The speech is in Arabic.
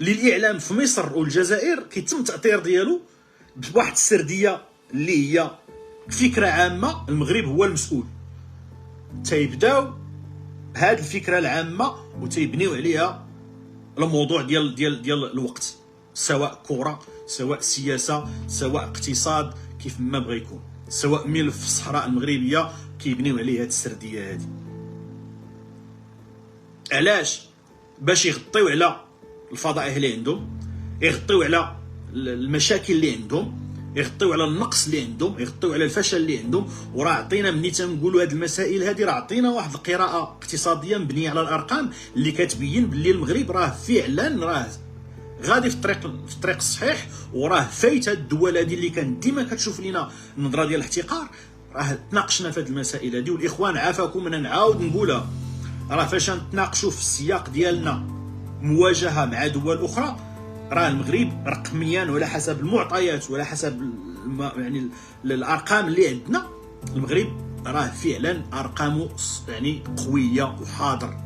للاعلام في مصر والجزائر كيتم التاطير ديالو بواحد السرديه اللي هي فكره عامه المغرب هو المسؤول. تيبداو هاد الفكره العامه وتيبنيو عليها الموضوع ديال الوقت، سواء كره، سواء سياسه، سواء اقتصاد، كيف ما بغى يكون، سواء ملف الصحراء المغربيه كيبنيو عليه هاد السرديه هادي. علاش؟ باش يغطيو على الفضائح اللي عندهم، يغطيو على المشاكل اللي عندهم، يغطيو على النقص اللي عندهم، يغطيو على الفشل اللي عندهم. وراه عطينا ملي تنقولوا هاد المسائل هادي راه عطينا واحد القراءه اقتصاديه مبنيه على الارقام اللي كتبين باللي المغرب راه فعلا راه غادي في الطريق الصحيح، وراه فايت هاد الدول هادي اللي كانت ديما كتشوف لينا النظره ديال الاحتقار. راه تناقشنا في هاد المسائل هادي، والاخوان عافاكم انا نعاود نقولها، راه فاش نتناقشوا في السياق ديالنا مواجهه مع دول اخرى، راه المغرب رقميا ولا حسب المعطيات ولا حسب يعني الارقام اللي عندنا، المغرب راه فعلا ارقامه يعني قويه وحاضر.